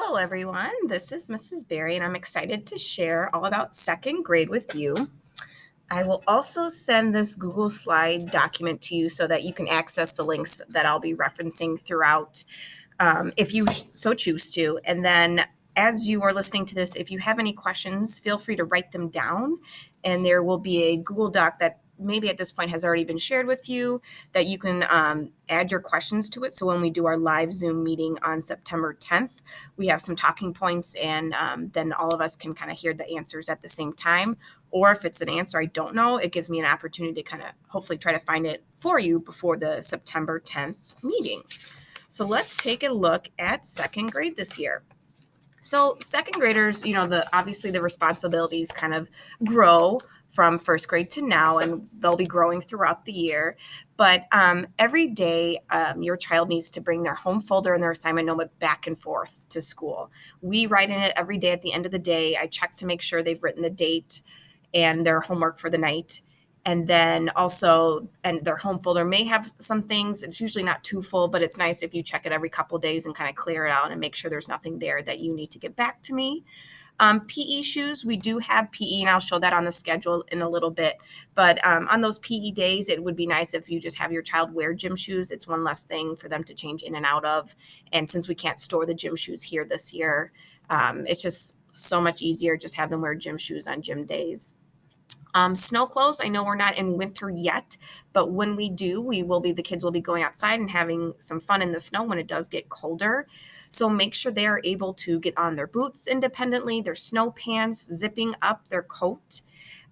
Hello, everyone. This is Mrs. Berry, and I'm excited to share all about second grade with you. I will also send this Google Slide document to you so that you can access the links that I'll be referencing throughout if you so choose to. And then as you are listening to this, if you have any questions, feel free to write them down. And there will be a Google Doc that maybe at this point has already been shared with you that you can add your questions to it. So when we do our live Zoom meeting on September 10th, we have some talking points and then all of us can kind of hear the answers at the same time. Or if it's an answer I don't know, it gives me an opportunity to kind of hopefully try to find it for you before the September 10th meeting. So let's take a look at second grade this year. So second graders, obviously the responsibilities kind of grow from first grade to now, and they'll be growing throughout the year. But every day, your child needs to bring their home folder and their assignment notebook back and forth to school. We write in it every day at the end of the day. I check to make sure they've written the date and their homework for the night. And then also, and their home folder may have some things. It's usually not too full, but it's nice if you check it every couple of days and kind of clear it out and make sure there's nothing there that you need to get back to me. PE shoes, we do have PE, and I'll show that on the schedule in a little bit. But on those PE days, it would be nice if you just have your child wear gym shoes. It's one less thing for them to change in and out of. And since we can't store the gym shoes here this year, it's just so much easier just have them wear gym shoes on gym days. Snow clothes, I know we're not in winter yet, but when we do, the kids will be going outside and having some fun in the snow when it does get colder. So make sure they are able to get on their boots independently, their snow pants, zipping up their coat.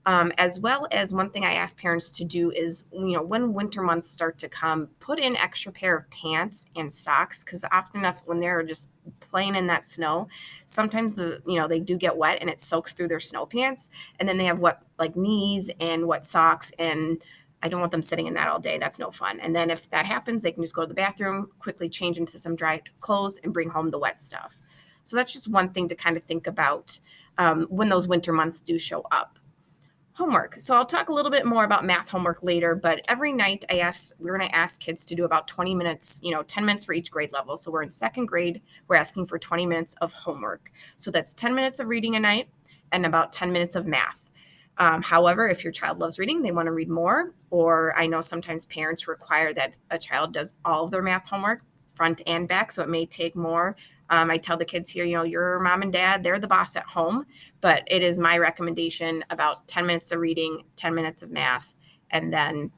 As well as one thing I ask parents to do is, when winter months start to come, put in extra pair of pants and socks because often enough when they're just playing in that snow, sometimes they do get wet and it soaks through their snow pants, and then they have wet like knees and wet socks, and I don't want them sitting in that all day. That's no fun. And then if that happens, they can just go to the bathroom, quickly change into some dry clothes, and bring home the wet stuff. So that's just one thing to kind of think about when those winter months do show up. Homework. So I'll talk a little bit more about math homework later, but every night we're going to ask kids to do about 20 minutes, 10 minutes for each grade level. So we're in second grade, we're asking for 20 minutes of homework. So that's 10 minutes of reading a night and about 10 minutes of math. However, if your child loves reading, they want to read more, or I know sometimes parents require that a child does all of their math homework front and back, so it may take more. I tell the kids here, your mom and dad, they're the boss at home, but it is my recommendation about 10 minutes of reading, 10 minutes of math, and then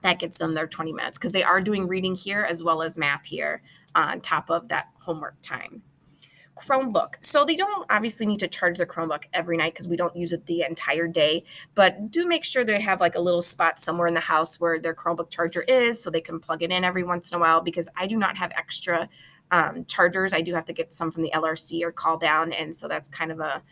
that gets them their 20 minutes because they are doing reading here as well as math here on top of that homework time. Chromebook. So they don't obviously need to charge their Chromebook every night because we don't use it the entire day, but do make sure they have like a little spot somewhere in the house where their Chromebook charger is so they can plug it in every once in a while because I do not have extra chargers. I do have to get some from the LRC or call down, and so that's kind of a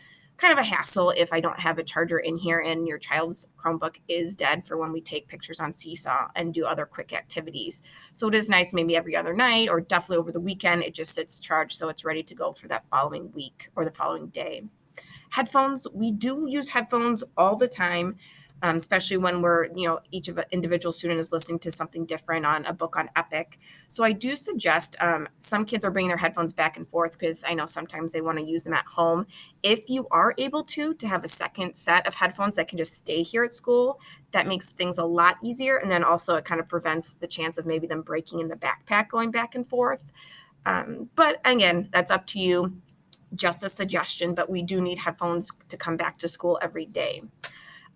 hassle if I don't have a charger in here and your child's Chromebook is dead for when we take pictures on Seesaw and do other quick activities. So it is nice maybe every other night or definitely over the weekend, it just sits charged so it's ready to go for that following week or the following day. Headphones, we do use headphones all the time, especially when each of an individual student is listening to something different on a book on Epic. So I do suggest some kids are bringing their headphones back and forth because I know sometimes they want to use them at home. If you are able to have a second set of headphones that can just stay here at school, that makes things a lot easier. And then also it kind of prevents the chance of maybe them breaking in the backpack going back and forth. But again, that's up to you. Just a suggestion, but we do need headphones to come back to school every day.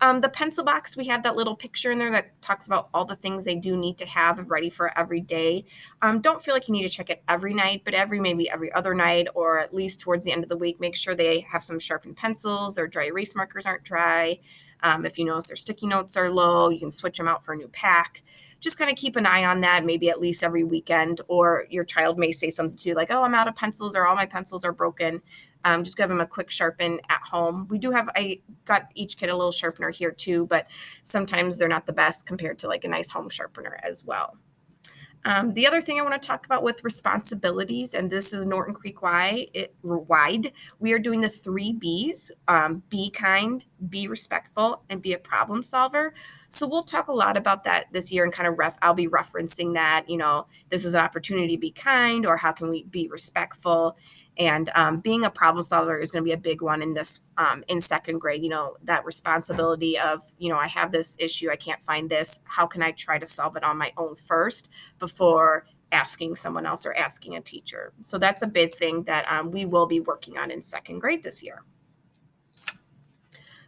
The pencil box, we have that little picture in there that talks about all the things they do need to have ready for every day. Don't feel like you need to check it every night, but maybe every other night, or at least towards the end of the week, make sure they have some sharpened pencils, their dry erase markers aren't dry. If you notice their sticky notes are low, you can switch them out for a new pack. Just kind of keep an eye on that, maybe at least every weekend, or your child may say something to you like, oh, I'm out of pencils or all my pencils are broken. Just give them a quick sharpen at home. I got each kid a little sharpener here too, but sometimes they're not the best compared to like a nice home sharpener as well. The other thing I want to talk about with responsibilities, and this is Norton Creek wide, we are doing the 3 Bs, be kind, be respectful, and be a problem solver. So we'll talk a lot about that this year and kind of I'll be referencing that, this is an opportunity to be kind, or how can we be respectful? And being a problem solver is going to be a big one in this in second grade. That responsibility of, I have this issue, I can't find this. How can I try to solve it on my own first before asking someone else or asking a teacher? So that's a big thing that we will be working on in second grade this year.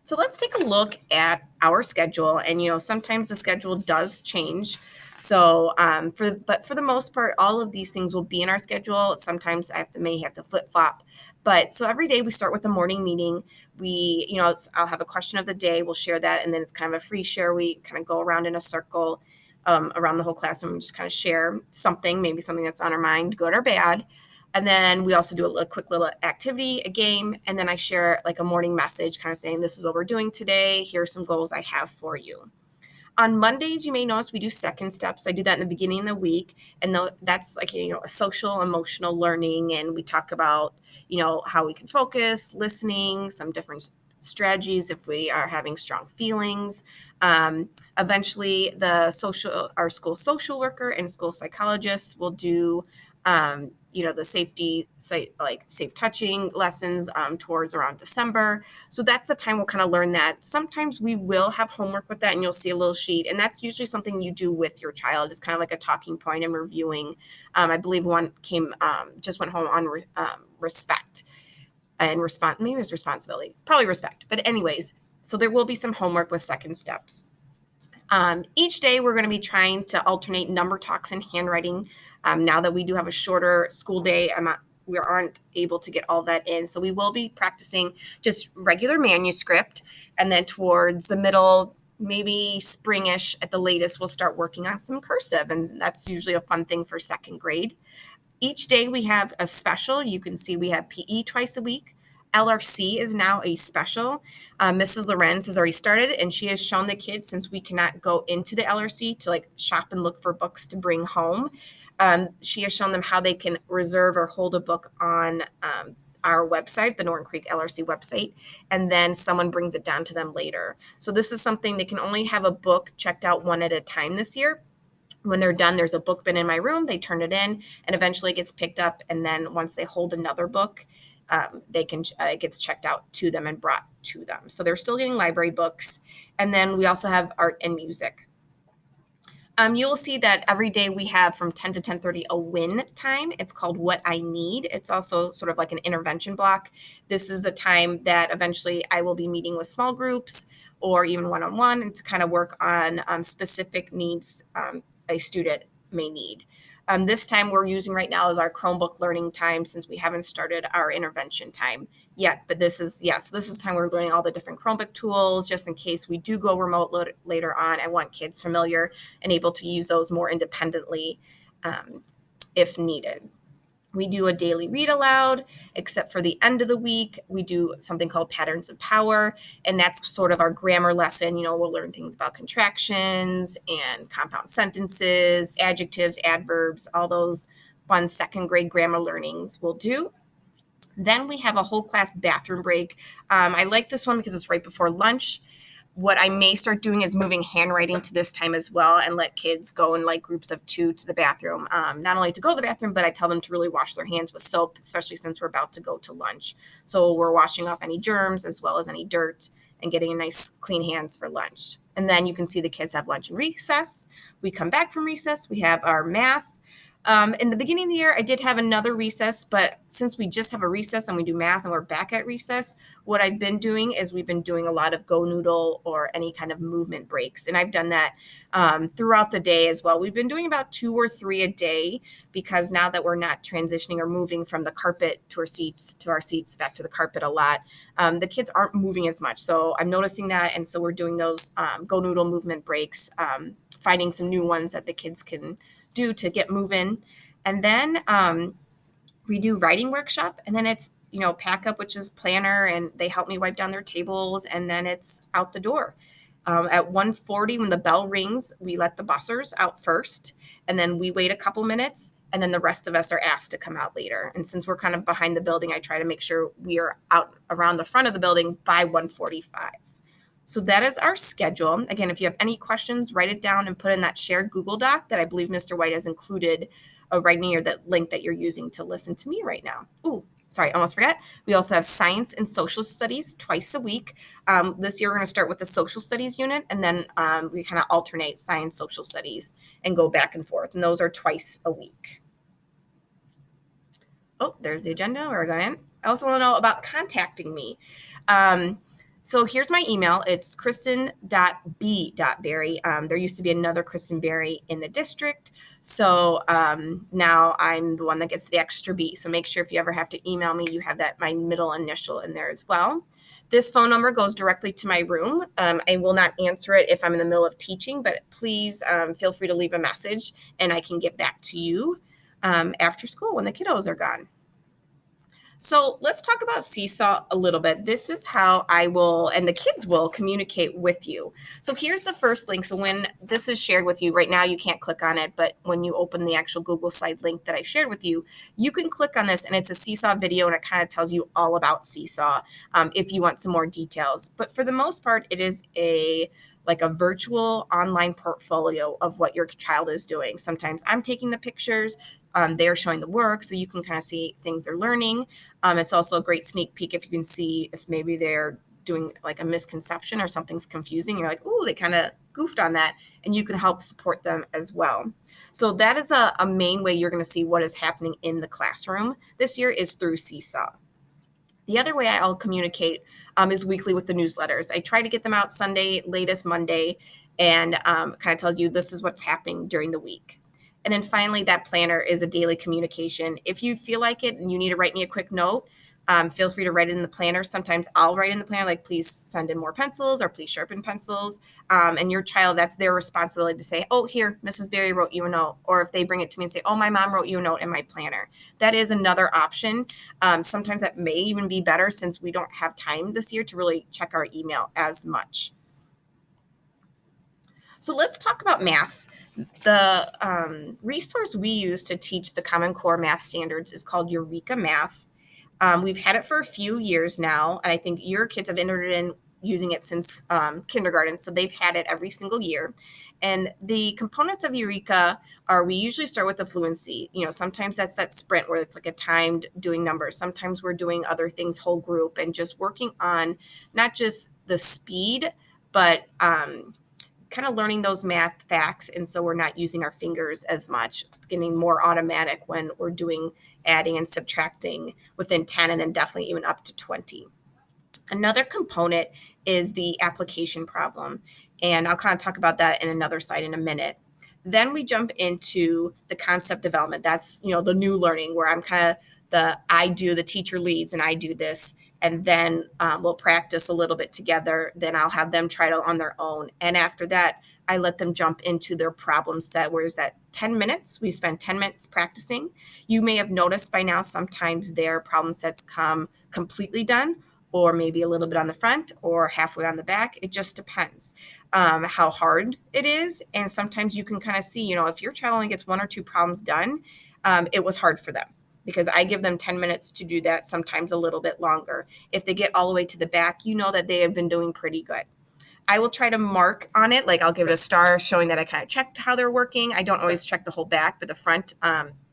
So let's take a look at our schedule. And, sometimes the schedule does change. So, but for the most part, all of these things will be in our schedule. Sometimes may have to flip flop. But so every day we start with a morning meeting. I'll have a question of the day. We'll share that. And then it's kind of a free share. We kind of go around in a circle around the whole classroom and just kind of share something, maybe something that's on our mind, good or bad. And then we also do a quick little activity, a game, and then I share like a morning message kind of saying, this is what we're doing today. Here's some goals I have for you. On Mondays, you may notice we do second steps. I do that in the beginning of the week. And that's like, a social, emotional learning. And we talk about, how we can focus, listening, some different strategies if we are having strong feelings. Eventually, our school social worker and school psychologists will do the safety, like safe touching lessons towards around December. So that's the time we'll kind of learn that. Sometimes we will have homework with that, and you'll see a little sheet. And that's usually something you do with your child. It's kind of like a talking point and reviewing. I believe one just went home on respect and maybe it was responsibility, probably respect. But anyways, so there will be some homework with second steps. Each day we're going to be trying to alternate number talks and handwriting. Now that we do have a shorter school day, we aren't able to get all that in. So we will be practicing just regular manuscript. And then towards the middle, maybe springish at the latest, we'll start working on some cursive. And that's usually a fun thing for second grade. Each day we have a special. You can see we have PE twice a week. LRC is now a special. Mrs. Lorenz has already started, and she has shown the kids, since we cannot go into the LRC to like shop and look for books to bring home, she has shown them how they can reserve or hold a book on our website, the Norton Creek LRC website, and then someone brings it down to them later. So this is something they can only have a book checked out one at a time this year. When they're done, there's a book bin in my room. They turn it in, and eventually it gets picked up. And then once they hold another book, it gets checked out to them and brought to them. So they're still getting library books. And then we also have art and music. You will see that every day we have from 10 to 10:30 a win time. It's called What I Need. It's also sort of like an intervention block. This is the time that eventually I will be meeting with small groups or even one-on-one and to kind of work on specific needs a student may need. This time we're using right now is our Chromebook learning time, since we haven't started our intervention time yet. But this is time we're learning all the different Chromebook tools, just in case we do go remote later on. I want kids familiar and able to use those more independently if needed. We do a daily read aloud, except for the end of the week. We do something called Patterns of Power, and that's sort of our grammar lesson. We'll learn things about contractions and compound sentences, adjectives, adverbs, all those fun second grade grammar learnings we'll do. Then we have a whole class bathroom break. I like this one because it's right before lunch. What I may start doing is moving handwriting to this time as well, and let kids go in like groups of 2 to the bathroom. Not only to go to the bathroom, but I tell them to really wash their hands with soap, especially since we're about to go to lunch. So we're washing off any germs as well as any dirt and getting a nice clean hands for lunch. And then you can see the kids have lunch and recess. We come back from recess. We have our math. In the beginning of the year, I did have another recess, but since we just have a recess and we do math and we're back at recess, what I've been doing is we've been doing a lot of Go Noodle or any kind of movement breaks. And I've done that throughout the day as well. We've been doing about 2 or 3 a day, because now that we're not transitioning or moving from the carpet to our seats back to the carpet a lot, the kids aren't moving as much. So I'm noticing that. And so we're doing those Go Noodle movement breaks, finding some new ones that the kids can do to get moving. And then we do writing workshop, and then it's pack up, which is planner, and they help me wipe down their tables, and then it's out the door. At 1:40, when the bell rings, we let the bussers out first, and then we wait a couple minutes, and then the rest of us are asked to come out later. And since we're kind of behind the building, I try to make sure we are out around the front of the building by 1:45. So that is our schedule. Again, if you have any questions, write it down and put in that shared Google Doc that I believe Mr. White has included right near that link that you're using to listen to me right now. Ooh, sorry, almost forgot. We also have science and social studies twice a week. This year, we're going to start with the social studies unit, and then we kind of alternate science, social studies, and go back and forth. And those are twice a week. Oh, there's the agenda. We're going. I also want to know about contacting me. So here's my email. It's kristen.b.berry. There used to be another Kristen Berry in the district. So now I'm the one that gets the extra B. So make sure if you ever have to email me, you have that my middle initial in there as well. This phone number goes directly to my room. I will not answer it if I'm in the middle of teaching, but please feel free to leave a message and I can get back to you after school when the kiddos are gone. So let's talk about Seesaw a little bit. This is how I will, and the kids will communicate with you. So here's the first link. So when this is shared with you right now, you can't click on it, but when you open the actual Google Slide link that I shared with you, you can click on this and it's a Seesaw video and it kind of tells you all about Seesaw if you want some more details. But for the most part, it is like a virtual online portfolio of what your child is doing. Sometimes I'm taking the pictures, they're showing the work, so you can kind of see things they're learning. It's also a great sneak peek if you can see if maybe they're doing like a misconception or something's confusing. You're like, ooh, they kind of goofed on that, and you can help support them as well. So that is a main way you're going to see what is happening in the classroom this year is through Seesaw. The other way I'll communicate is weekly with the newsletters. I try to get them out Sunday, latest Monday, and kind of tells you this is what's happening during the week. And then finally, that planner is a daily communication. If you feel like it and you need to write me a quick note, feel free to write it in the planner. Sometimes I'll write in the planner, like, please send in more pencils or please sharpen pencils. And your child, that's their responsibility to say, oh, here, Mrs. Berry wrote you a note. Or if they bring it to me and say, oh, my mom wrote you a note in my planner. That is another option. Sometimes that may even be better since we don't have time this year to really check our email as much. So let's talk about math. The resource we use to teach the Common Core math standards is called Eureka Math. We've had it for a few years now, and I think your kids have entered in using it since kindergarten, so they've had it every single year. And the components of Eureka are we usually start with the fluency. Sometimes that's that sprint where it's like a timed doing numbers. Sometimes we're doing other things, whole group, and just working on not just the speed, but kind of learning those math facts. And so we're not using our fingers as much, getting more automatic when we're doing adding and subtracting within 10 and then definitely even up to 20. Another component is the application problem. And I'll kind of talk about that in another slide in a minute. Then we jump into the concept development. That's, the new learning where I'm kind of the teacher leads and I do this. And then we'll practice a little bit together. Then I'll have them try it on their own. And after that, I let them jump into their problem set, where is that 10 minutes? We spend 10 minutes practicing. You may have noticed by now sometimes their problem sets come completely done, or maybe a little bit on the front or halfway on the back. It just depends how hard it is. And sometimes you can kind of see, if your child only gets one or two problems done, it was hard for them. Because I give them 10 minutes to do that, sometimes a little bit longer. If they get all the way to the back, that they have been doing pretty good. I will try to mark on it, like I'll give it a star showing that I kind of checked how they're working. I don't always check the whole back, but the front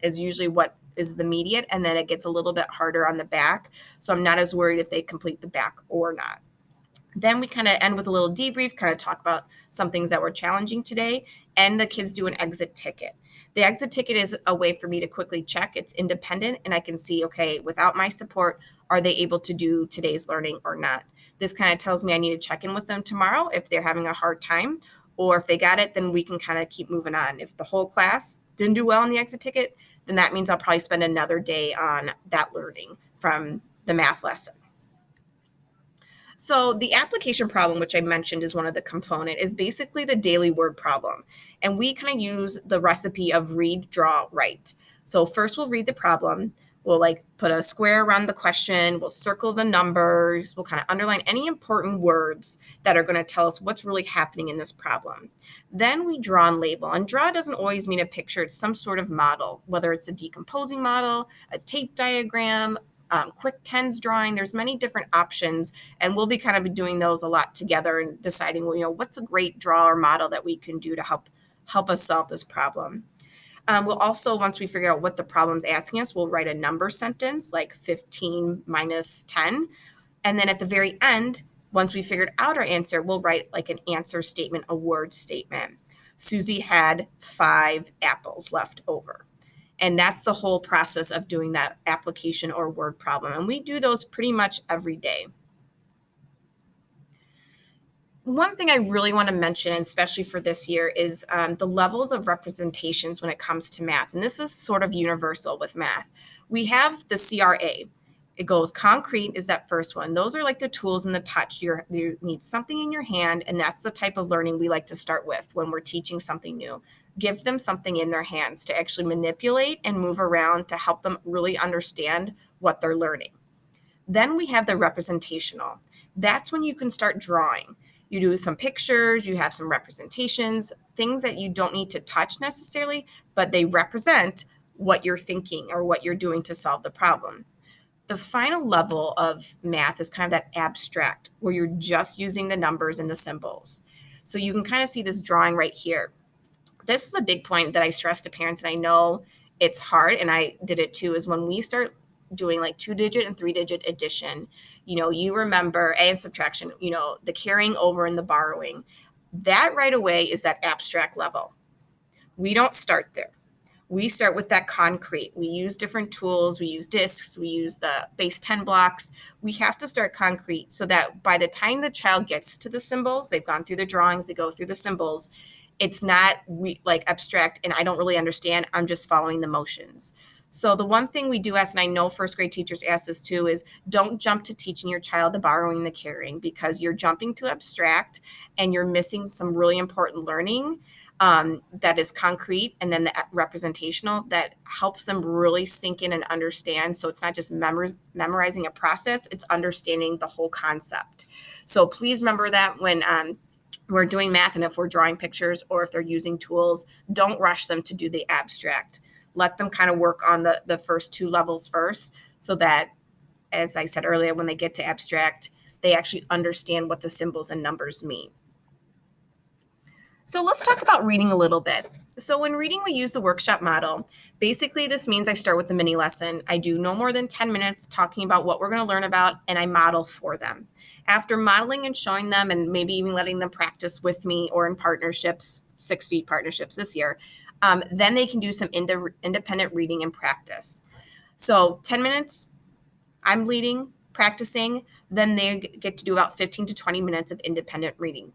is usually what is the immediate, and then it gets a little bit harder on the back. So I'm not as worried if they complete the back or not. Then we kind of end with a little debrief, kind of talk about some things that were challenging today, and the kids do an exit ticket. The exit ticket is a way for me to quickly check. It's independent, and I can see, okay, without my support, are they able to do today's learning or not? This kind of tells me I need to check in with them tomorrow if they're having a hard time, or if they got it, then we can kind of keep moving on. If the whole class didn't do well on the exit ticket, then that means I'll probably spend another day on that learning from the math lesson. So the application problem, which I mentioned is one of the component, is basically the daily word problem. And we kind of use the recipe of read, draw, write. So first we'll read the problem. We'll put a square around the question. We'll circle the numbers. We'll kind of underline any important words that are going to tell us what's really happening in this problem. Then we draw and label. And draw doesn't always mean a picture. It's some sort of model, whether it's a decomposing model, a tape diagram, quick tens drawing. There's many different options, and we'll be kind of doing those a lot together and deciding, what's a great draw or model that we can do to help us solve this problem. We'll also, once we figure out what the problem's asking us, we'll write a number sentence like 15 minus 10. And then at the very end, once we figured out our answer, we'll write like an answer statement, a word statement. Susie had 5 apples left over. And that's the whole process of doing that application or word problem. And we do those pretty much every day. One thing I really want to mention, especially for this year, is the levels of representations when it comes to math. And this is sort of universal with math. We have the CRA. It goes concrete is that first one. Those are like the tools and the touch. You need something in your hand, and that's the type of learning we like to start with when we're teaching something new. Give them something in their hands to actually manipulate and move around to help them really understand what they're learning. Then we have the representational. That's when you can start drawing. You do some pictures, you have some representations, things that you don't need to touch necessarily, but they represent what you're thinking or what you're doing to solve the problem. The final level of math is kind of that abstract, where you're just using the numbers and the symbols. So you can kind of see this drawing right here. This is a big point that I stress to parents, and I know it's hard, and I did it too, is when we start doing like 2-digit and 3-digit addition, you remember and subtraction, the carrying over and the borrowing. That right away is that abstract level. We don't start there. We start with that concrete. We use different tools. We use discs. We use the base 10 blocks. We have to start concrete so that by the time the child gets to the symbols, they've gone through the drawings, they go through the symbols, it's not like abstract and I don't really understand. I'm just following the motions. So the one thing we do ask, and I know first grade teachers ask this too, is don't jump to teaching your child the borrowing, the carrying, because you're jumping to abstract and you're missing some really important learning that is concrete, and then the representational that helps them really sink in and understand. So it's not just memorizing a process, it's understanding the whole concept. So please remember that when we're doing math, and if we're drawing pictures or if they're using tools, don't rush them to do the abstract. Let them kind of work on the first 2 levels first, so that, as I said earlier, when they get to abstract, they actually understand what the symbols and numbers mean. So let's talk about reading a little bit. So when reading, we use the workshop model. Basically, this means I start with the mini lesson. I do no more than 10 minutes talking about what we're going to learn about, and I model for them. After modeling and showing them, and maybe even letting them practice with me or in partnerships, 6 feet partnerships this year, then they can do some independent reading and practice. So 10 minutes, I'm leading, practicing, then they get to do about 15 to 20 minutes of independent reading.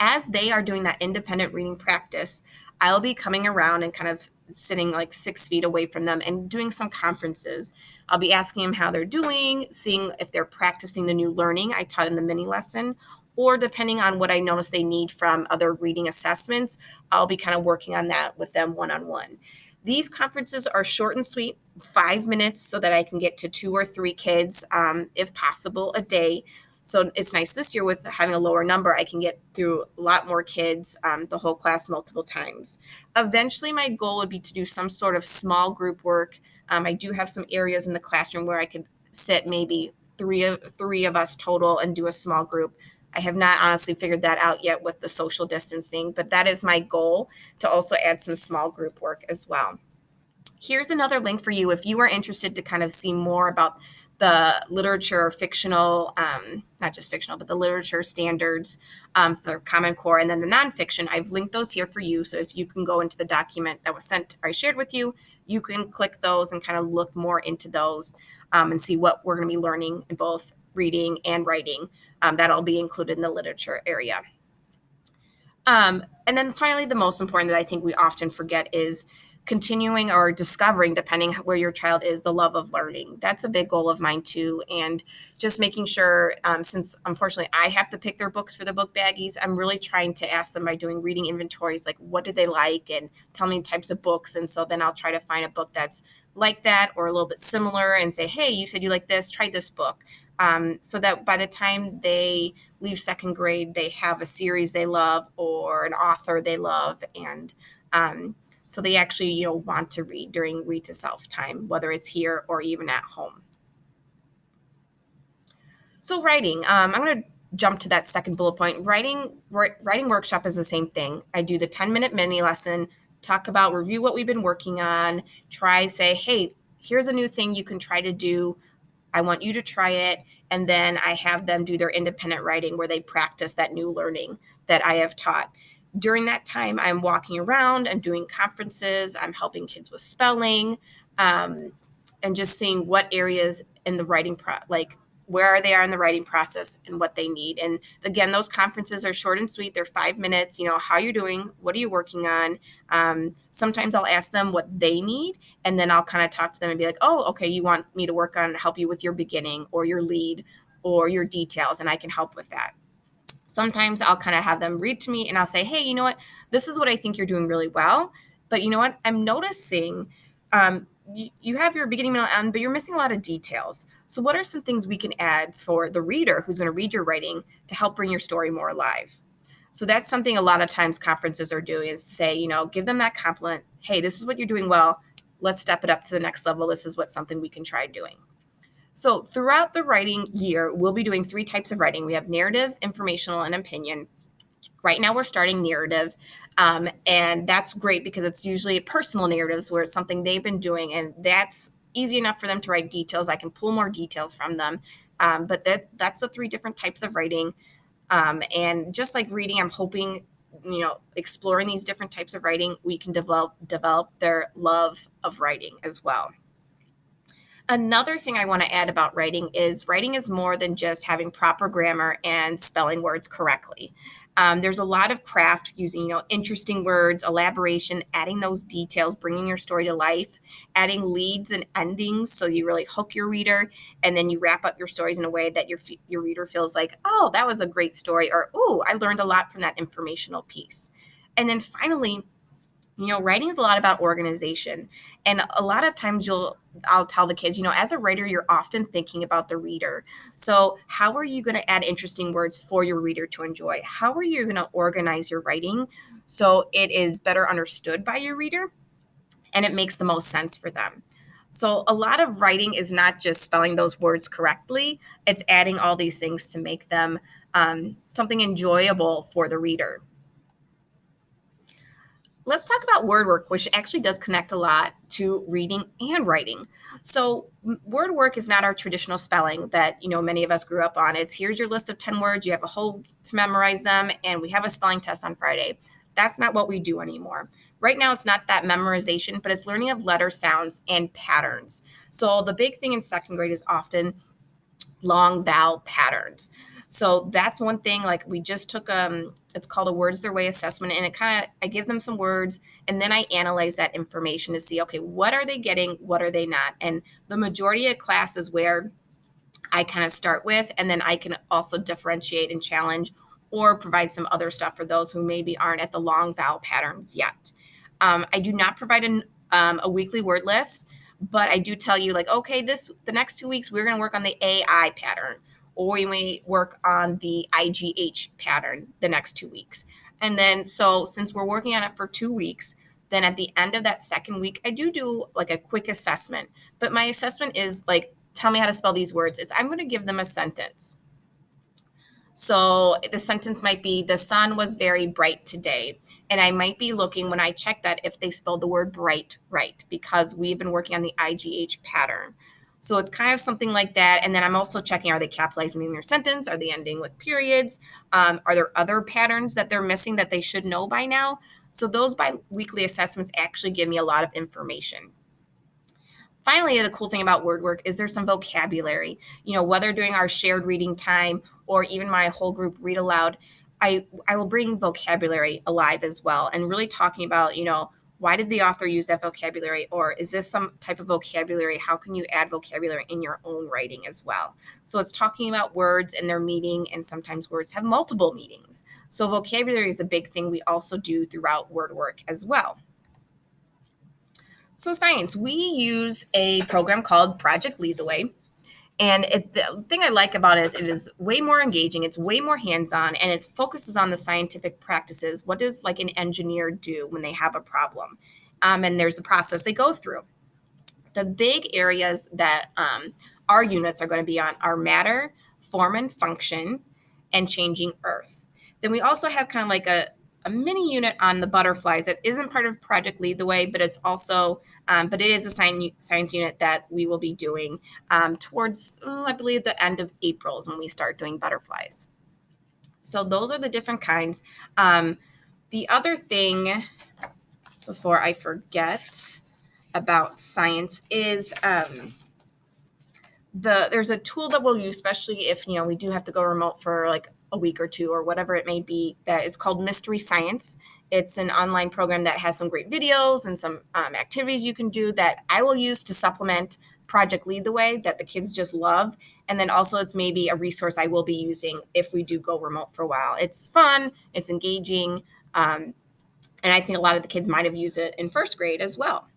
As they are doing that independent reading practice, I'll be coming around and kind of sitting like 6 feet away from them and doing some conferences. I'll be asking them how they're doing, seeing if they're practicing the new learning I taught in the mini lesson, or depending on what I notice they need from other reading assessments, I'll be kind of working on that with them one-on-one. These conferences are short and sweet, 5 minutes, so that I can get to 2 or 3 kids, if possible, a day. So it's nice this year with having a lower number, I can get through a lot more kids, the whole class multiple times. Eventually, my goal would be to do some sort of small group work. I do have some areas in the classroom where I could sit maybe three of us total and do a small group. I have not honestly figured that out yet with the social distancing, but that is my goal, to also add some small group work as well. Here's another link for you if you are interested to kind of see more about the literature, fictional, not just fictional, but the literature standards for Common Core, and then the nonfiction. I've linked those here for you. So if you can go into the document that was sent or I shared with you, you can click those and kind of look more into those and see what we're going to be learning in both reading and writing. That'll be included in the literature area. And then finally, the most important that I think we often forget is continuing or discovering, depending where your child is, the love of learning. That's a big goal of mine too. And just making sure, since unfortunately I have to pick their books for the book baggies, I'm really trying to ask them by doing reading inventories, like what do they like, and tell me types of books. And so then I'll try to find a book that's like that or a little bit similar and say, hey, you said you like this, try this book. So that by the time they leave second grade, they have a series they love or an author they love. And so they actually, want to read during read to self time, whether it's here or even at home. So writing, I'm going to jump to that second bullet point. Writing workshop is the same thing. I do the 10-minute mini lesson, talk about, review what we've been working on, say, hey, here's a new thing you can try to do. I want you to try it. And then I have them do their independent writing where they practice that new learning that I have taught. During that time, I'm walking around, I'm doing conferences, I'm helping kids with spelling, and just seeing what areas in the writing where they are in the writing process and what they need. And again, those conferences are short and sweet. They're 5 minutes, how you're doing, what are you working on? Sometimes I'll ask them what they need, and then I'll kind of talk to them and be like, oh, okay, you want me to help you with your beginning or your lead or your details, and I can help with that. Sometimes I'll kind of have them read to me and I'll say, hey, you know what? This is what I think you're doing really well. But you know what? I'm noticing you have your beginning, middle, end, but you're missing a lot of details. So what are some things we can add for the reader who's going to read your writing to help bring your story more alive? So that's something a lot of times conferences are doing, is say, give them that compliment. Hey, this is what you're doing well. Let's step it up to the next level. This is something we can try doing. So throughout the writing year, we'll be doing 3 types of writing. We have narrative, informational, and opinion. Right now we're starting narrative, and that's great because it's usually personal narratives where it's something they've been doing, and that's easy enough for them to write details. I can pull more details from them, but that's the 3 different types of writing. And just like reading, I'm hoping, exploring these different types of writing, we can develop their love of writing as well. Another thing I want to add about writing is more than just having proper grammar and spelling words correctly. There's a lot of craft using, interesting words, elaboration, adding those details, bringing your story to life, adding leads and endings so you really hook your reader, and then you wrap up your stories in a way that your reader feels like, oh, that was a great story, or, oh, I learned a lot from that informational piece. And then finally, writing is a lot about organization. And a lot of times I'll tell the kids, as a writer, you're often thinking about the reader. So how are you going to add interesting words for your reader to enjoy? How are you going to organize your writing so it is better understood by your reader and it makes the most sense for them? So a lot of writing is not just spelling those words correctly. It's adding all these things to make them something enjoyable for the reader. Let's talk about word work, which actually does connect a lot to reading and writing. So word work is not our traditional spelling that, many of us grew up on. It's here's your list of 10 words, you have a whole week to memorize them, and we have a spelling test on Friday. That's not what we do anymore. Right now, it's not that memorization, but it's learning of letter sounds and patterns. So the big thing in second grade is often long vowel patterns. So that's one thing. Like we just took it's called a words their way assessment, and I give them some words and then I analyze that information to see, okay, what are they getting, what are they not? And the majority of class is where I kind of start with, and then I can also differentiate and challenge or provide some other stuff for those who maybe aren't at the long vowel patterns yet. I do not provide a weekly word list, but I do tell you, like, okay, the next 2 weeks we're going to work on the AI pattern, or we may work on the IGH pattern the next 2 weeks. And then, so since we're working on it for 2 weeks, then at the end of that second week, I do like a quick assessment. But my assessment is like, tell me how to spell these words. I'm going to give them a sentence. So the sentence might be, the sun was very bright today. And I might be looking when I check that if they spelled the word bright right, because we've been working on the IGH pattern. So it's kind of something like that. And then I'm also checking, are they capitalizing in their sentence? Are they ending with periods? Are there other patterns that they're missing that they should know by now? So those bi-weekly assessments actually give me a lot of information. Finally, the cool thing about word work is there's some vocabulary. Whether during our shared reading time or even my whole group read aloud, I will bring vocabulary alive as well, and really talking about, why did the author use that vocabulary? Or is this some type of vocabulary? How can you add vocabulary in your own writing as well? So it's talking about words and their meaning, and sometimes words have multiple meanings. So vocabulary is a big thing we also do throughout word work as well. So science, we use a program called Project Lead the Way. And the thing I like about it is way more engaging, it's way more hands-on, and it focuses on the scientific practices. What does like an engineer do when they have a problem? And there's a process they go through. The big areas that our units are going to be on are matter, form and function, and changing Earth. Then we also have kind of like a mini unit on the butterflies that isn't part of Project Lead the Way, but it's also, but it is a science unit that we will be doing towards, I believe, the end of April is when we start doing butterflies. So those are the different kinds. The other thing, before I forget about science, is there's a tool that we'll use, especially if we do have to go remote for like a week or two or whatever it may be. That is called Mystery Science. It's an online program that has some great videos and some activities you can do that I will use to supplement Project Lead the Way that the kids just love. And then also it's maybe a resource I will be using if we do go remote for a while. It's fun, it's engaging, and I think a lot of the kids might have used it in first grade as well.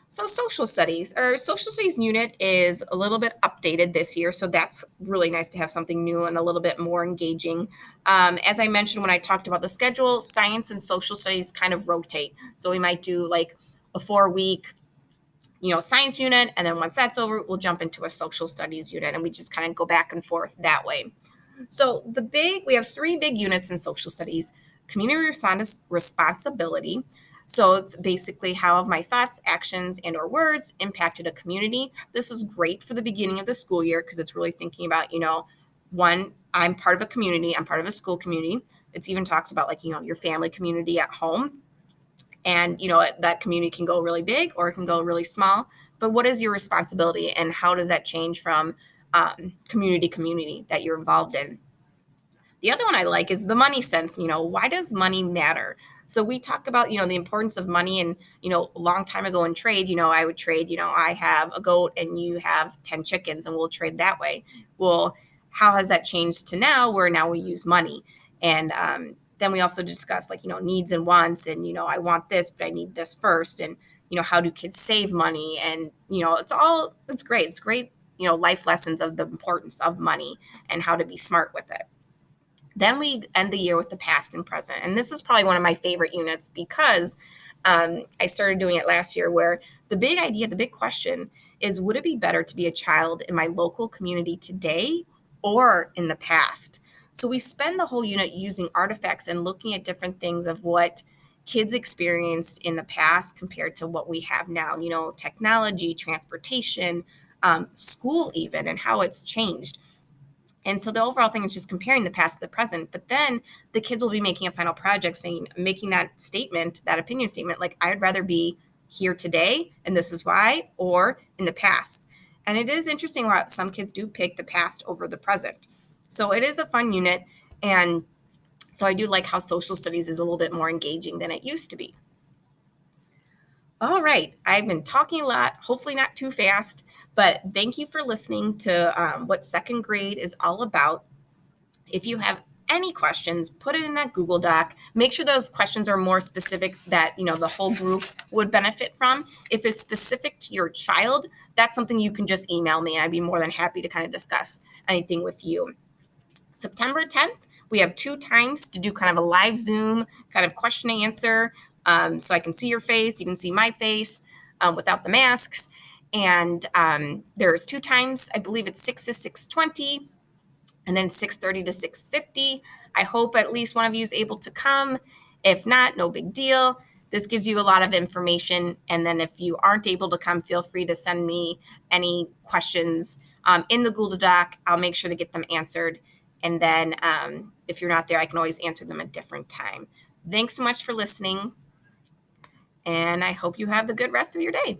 So social studies, our social studies unit is a little bit updated this year. So that's really nice to have something new and a little bit more engaging. As I mentioned when I talked about the schedule, science and social studies kind of rotate. So we might do like a 4-week, science unit. And then once that's over, we'll jump into a social studies unit and we just kind of go back and forth that way. So we have 3 big units in social studies: community responsibility. So it's basically how have my thoughts, actions, and or words impacted a community. This is great for the beginning of the school year because it's really thinking about, one, I'm part of a community, I'm part of a school community. It's even talks about like, your family community at home. And, that community can go really big or it can go really small. But what is your responsibility and how does that change from community that you're involved in? The other one I like is the money sense. Why does money matter? So we talk about, the importance of money. And, a long time ago in trade, I would trade, I have a goat and you have 10 chickens and we'll trade that way. Well, how has that changed to now where now we use money? And then we also discuss like, needs and wants and, I want this, but I need this first. And, how do kids save money? And, it's great. It's great, life lessons of the importance of money and how to be smart with it. Then we end the year with the past and present. And this is probably one of my favorite units because I started doing it last year where the big idea, the big question is, would it be better to be a child in my local community today or in the past? So we spend the whole unit using artifacts and looking at different things of what kids experienced in the past compared to what we have now, technology, transportation, school even, and how it's changed. And so the overall thing is just comparing the past to the present. But then the kids will be making a final project making that statement, that opinion statement, like, I'd rather be here today, and this is why, or in the past. And it is interesting how some kids do pick the past over the present. So it is a fun unit. And so I do like how social studies is a little bit more engaging than it used to be. All right. I've been talking a lot, hopefully not too fast, but thank you for listening to what second grade is all about. If you have any questions, put it in that Google Doc. Make sure those questions are more specific that, the whole group would benefit from. If it's specific to your child, that's something you can just email me and I'd be more than happy to kind of discuss anything with you. September 10th, we have 2 times to do kind of a live Zoom kind of question and answer. So I can see your face, you can see my face without the masks. And there's 2 times, I believe it's 6 to 6:20 and then 6:30 to 6:50. I hope at least one of you is able to come. If not, no big deal. This gives you a lot of information. And then if you aren't able to come, feel free to send me any questions in the Google Doc. I'll make sure to get them answered. And then if you're not there, I can always answer them at a different time. Thanks so much for listening. And I hope you have the good rest of your day.